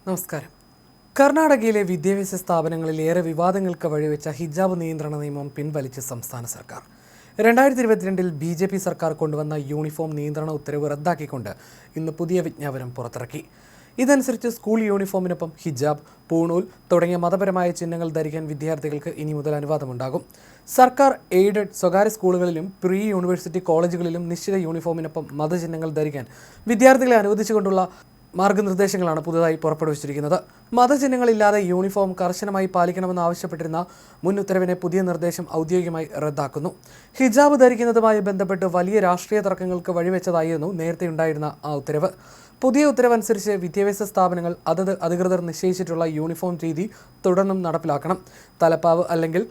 നമസ്കാരം. കർണാടകയിലെ വിദ്യാഭ്യാസ സ്ഥാപനങ്ങളിൽ ഏറെ വിവാദങ്ങൾക്ക് വഴിവെച്ച ഹിജാബ് നിയന്ത്രണ നിയമം പിൻവലിച്ച് സംസ്ഥാന സർക്കാർ. 2022 BJP സർക്കാർ കൊണ്ടുവന്ന യൂണിഫോം നിയന്ത്രണ ഉത്തരവ് റദ്ദാക്കിക്കൊണ്ട് ഇന്ന് പുതിയ വിജ്ഞാപനം പുറത്തിറക്കി. ഇതനുസരിച്ച് സ്കൂൾ യൂണിഫോമിനൊപ്പം ഹിജാബ്, പൂണൂൽ തുടങ്ങിയ മതപരമായ ചിഹ്നങ്ങൾ ധരിക്കാൻ വിദ്യാർത്ഥികൾക്ക് ഇനി മുതൽ അനുവാദമുണ്ടാകും. സർക്കാർ എയ്ഡഡ് സ്വകാര്യ സ്കൂളുകളിലും പ്രീ യൂണിവേഴ്സിറ്റി കോളേജുകളിലും നിശ്ചിത യൂണിഫോമിനൊപ്പം മതചിഹ്നങ്ങൾ ധരിക്കാൻ വിദ്യാർത്ഥികളെ അനുവദിച്ചുകൊണ്ടുള്ള മാർഗനിർദ്ദേശങ്ങളാണ് പുതുതായി പുറപ്പെടുവിച്ചിരിക്കുന്നത്. മതചിഹ്നങ്ങളില്ലാതെ യൂണിഫോം കർശനമായി പാലിക്കണമെന്ന് ആവശ്യപ്പെട്ടിരുന്ന മുൻ ഉത്തരവിനെ പുതിയ നിർദ്ദേശം ഔദ്യോഗികമായി റദ്ദാക്കുന്നു. ഹിജാബ് ധരിക്കുന്നതുമായി ബന്ധപ്പെട്ട് വലിയ രാഷ്ട്രീയ തർക്കങ്ങൾക്ക് വഴിവെച്ചതായിരുന്നു നേരത്തെ ഉണ്ടായിരുന്ന ആ ഉത്തരവ്. പുതിയ ഉത്തരവനുസരിച്ച് വിദ്യാഭ്യാസ സ്ഥാപനങ്ങൾ അതത് അധികൃതർ നിശ്ചയിച്ചിട്ടുള്ള യൂണിഫോം രീതി തുടർന്നും നടപ്പിലാക്കണം. തലപ്പാവ് അല്ലെങ്കിൽ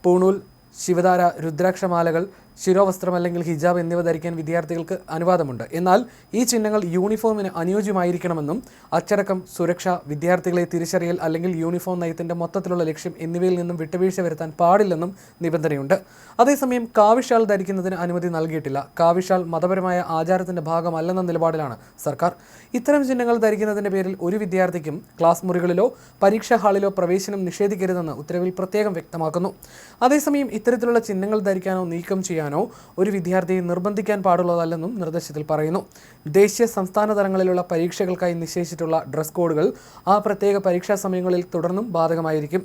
പൂണൂൽ, ശിവധാര, രുദ്രാക്ഷമാലകൾ, ശിരോവസ്ത്രം അല്ലെങ്കിൽ ഹിജാബ് എന്നിവ ധരിക്കാൻ വിദ്യാർത്ഥികൾക്ക് അനുവാദമുണ്ട്. എന്നാൽ ഈ ചിഹ്നങ്ങൾ യൂണിഫോമിന് അനുയോജ്യമായിരിക്കണമെന്നും അച്ചടക്കം, സുരക്ഷ, വിദ്യാർത്ഥികളെ തിരിച്ചറിയൽ അല്ലെങ്കിൽ യൂണിഫോം നയത്തിൻ്റെ മൊത്തത്തിലുള്ള ലക്ഷ്യം എന്നിവയിൽ നിന്നും വിട്ടുവീഴ്ച വരുത്താൻ പാടില്ലെന്നും നിബന്ധനയുണ്ട്. അതേസമയം കാവിഷാൾ ധരിക്കുന്നതിന് അനുമതി നൽകിയിട്ടില്ല. കാവിഷാൾ മതപരമായ ആചാരത്തിൻ്റെ ഭാഗമല്ലെന്ന നിലപാടിലാണ് സർക്കാർ. ഇത്തരം ചിഹ്നങ്ങൾ ധരിക്കുന്നതിൻ്റെ പേരിൽ ഒരു വിദ്യാർത്ഥിക്കും ക്ലാസ് മുറികളിലോ പരീക്ഷാ ഹാളിലോ പ്രവേശനം നിഷേധിക്കരുതെന്ന് ഉത്തരവിൽ പ്രത്യേകം വ്യക്തമാക്കുന്നു. അതേസമയം ഇത്തരത്തിലുള്ള ചിഹ്നങ്ങൾ ധരിക്കാനോ നീക്കം ചെയ്യാനോ ഒരു വിദ്യാർത്ഥിയെ നിർബന്ധിക്കാൻ പാടുള്ളതല്ലെന്നും നിർദ്ദേശത്തിൽ പറയുന്നു. ദേശീയ സംസ്ഥാന തലങ്ങളിലുള്ള പരീക്ഷകൾക്കായി നിശ്ചയിച്ചിട്ടുള്ള ഡ്രസ് കോഡുകൾ ആ പ്രത്യേക പരീക്ഷാ സമയങ്ങളിൽ തുടർന്നും ബാധകമായിരിക്കും.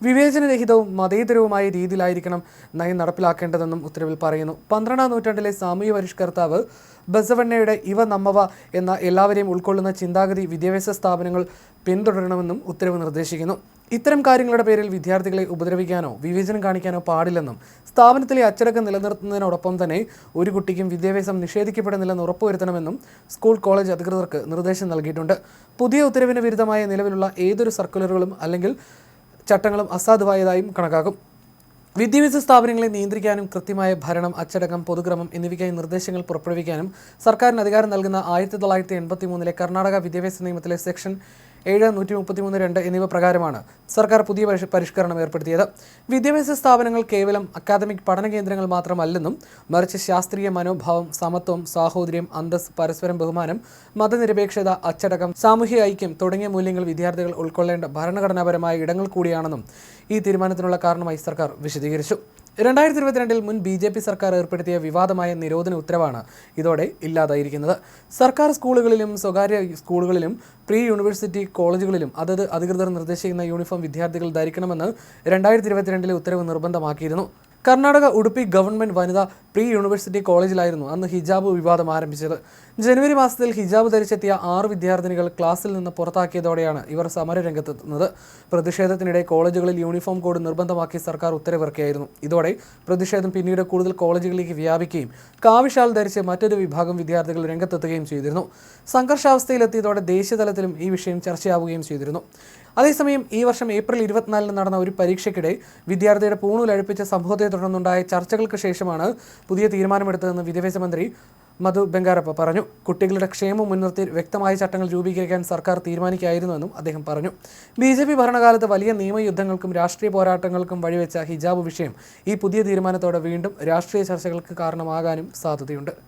വിവേചനരഹിതവും മതേതരവുമായ രീതിയിലായിരിക്കണം നയം നടപ്പിലാക്കേണ്ടതെന്നും ഉത്തരവിൽ പറയുന്നു. 12ാം നൂറ്റാണ്ടിലെ സാമൂഹ്യ പരിഷ്കർത്താവ് ബസവണ്ണയുടെ ഇവ നമ്മവ എന്ന എല്ലാവരെയും ഉൾക്കൊള്ളുന്ന ചിന്താഗതി വിദ്യാഭ്യാസ സ്ഥാപനങ്ങൾ പിന്തുടരണമെന്നും ഉത്തരവ് നിർദ്ദേശിക്കുന്നു. ഇത്തരം കാര്യങ്ങളുടെ പേരിൽ വിദ്യാർത്ഥികളെ ഉപദ്രവിക്കാനോ വിവേചനം കാണിക്കാനോ പാടില്ലെന്നും സ്ഥാപനത്തിലെ അച്ചടക്കം നിലനിർത്തുന്നതിനോടൊപ്പം തന്നെ ഒരു കുട്ടിക്കും വിദ്യാഭ്യാസം നിഷേധിക്കപ്പെടുന്നില്ലെന്ന് ഉറപ്പുവരുത്തണമെന്നും സ്കൂൾ കോളേജ് അധികൃതർക്ക് നിർദ്ദേശം നൽകിയിട്ടുണ്ട്. പുതിയ ഉത്തരവിന് വിരുദ്ധമായ നിലവിലുള്ള ഏതൊരു സർക്കുലറുകളും അല്ലെങ്കിൽ ചട്ടങ്ങളും അസാധുവായതായും കണക്കാക്കും. വിദ്യാഭ്യാസ സ്ഥാപനങ്ങളെ നിയന്ത്രിക്കാനും കൃത്യമായ ഭരണം, അച്ചടക്കം, പൊതുക്രമം എന്നിവയ്ക്കായി നിർദ്ദേശങ്ങൾ പുറപ്പെടുവിക്കാനും സർക്കാരിന് അധികാരം നൽകുന്ന 1983 കർണാടക വിദ്യാഭ്യാസ നിയമത്തിലെ സെക്ഷൻ 7(133)(2) എന്നിവ പ്രകാരമാണ് സർക്കാർ പുതിയ പരിഷ്കരണം ഏർപ്പെടുത്തിയത്. വിദ്യാഭ്യാസ സ്ഥാപനങ്ങൾ കേവലം അക്കാദമിക് പഠന കേന്ദ്രങ്ങൾ മാത്രമല്ലെന്നും മറിച്ച് ശാസ്ത്രീയ മനോഭാവം, സമത്വം, സാഹോദര്യം, അന്തസ്, പരസ്പരം ബഹുമാനം, മതനിരപേക്ഷത, അച്ചടക്കം, സാമൂഹിക ഐക്യം തുടങ്ങിയ മൂല്യങ്ങൾ വിദ്യാർത്ഥികൾ ഉൾക്കൊള്ളേണ്ട ഭരണഘടനാപരമായ ഇടങ്ങൾ കൂടിയാണെന്നും ഈ തീരുമാനത്തിനുള്ള കാരണമായി സർക്കാർ വിശദീകരിച്ചു. 2022 മുൻ BJP സർക്കാർ ഏർപ്പെടുത്തിയ വിവാദമായ നിരോധന ഉത്തരവാണ് ഇതോടെ ഇല്ലാതായിരിക്കുന്നത്. സർക്കാർ സ്കൂളുകളിലും സ്വകാര്യ സ്കൂളുകളിലും പ്രീ യൂണിവേഴ്സിറ്റി കോളേജുകളിലും അതത് അധികൃതർ നിർദ്ദേശിക്കുന്ന യൂണിഫോം വിദ്യാർത്ഥികൾ ധരിക്കണമെന്ന് 2022 ഉത്തരവ് നിർബന്ധമാക്കിയിരുന്നു. കർണാടക ഉടുപ്പി ഗവൺമെൻറ് വനിതാ പ്രീ യൂണിവേഴ്സിറ്റി കോളേജിലായിരുന്നു അന്ന് ഹിജാബ് വിവാദം ആരംഭിച്ചത്. ജനുവരി മാസത്തിൽ ഹിജാബ് ധരിച്ചെത്തിയ 6 വിദ്യാർത്ഥിനികൾ ക്ലാസ്സിൽ നിന്ന് പുറത്താക്കിയതോടെയാണ് ഇവർ സമരരംഗത്തെത്തുന്നത്. പ്രതിഷേധത്തിനിടെ കോളേജുകളിൽ യൂണിഫോം കോഡ് നിർബന്ധമാക്കി സർക്കാർ ഉത്തരവിറക്കിയായിരുന്നു. ഇതോടെ പ്രതിഷേധം പിന്നീട് കൂടുതൽ കോളേജുകളിലേക്ക് വ്യാപിക്കുകയും കാവിഷാൾ ധരിച്ച് മറ്റൊരു വിഭാഗം വിദ്യാർത്ഥികൾ രംഗത്തെത്തുകയും ചെയ്തിരുന്നു. സംഘർഷാവസ്ഥയിലെത്തിയതോടെ ദേശീയതലത്തിലും ഈ വിഷയം ചർച്ചയാവുകയും ചെയ്തിരുന്നു. അതേസമയം ഈ വർഷം ഏപ്രിൽ 24 നടന്ന ഒരു പരീക്ഷയ്ക്കിടെ വിദ്യാർത്ഥിയുടെ പൂണൂൽ അഴിപ്പിച്ച സംഭവത്തെ തുടർന്നുണ്ടായ ചർച്ചകൾക്ക് ശേഷമാണ് പുതിയ തീരുമാനമെടുത്തതെന്ന് വിദ്യാഭ്യാസ മന്ത്രി മധു ബംഗാരപ്പ പറഞ്ഞു. കുട്ടികളുടെ ക്ഷേമം മുൻനിർത്തി വ്യക്തമായ ചട്ടങ്ങൾ രൂപീകരിക്കാൻ സർക്കാർ തീരുമാനിക്കുകയായിരുന്നുവെന്നും അദ്ദേഹം പറഞ്ഞു. BJP ഭരണകാലത്ത് വലിയ നിയമയുദ്ധങ്ങൾക്കും രാഷ്ട്രീയ പോരാട്ടങ്ങൾക്കും വഴിവെച്ച ഹിജാബ് വിഷയം ഈ പുതിയ തീരുമാനത്തോടെ വീണ്ടും രാഷ്ട്രീയ ചർച്ചകൾക്ക് കാരണമാകാനും സാധ്യതയുണ്ട്.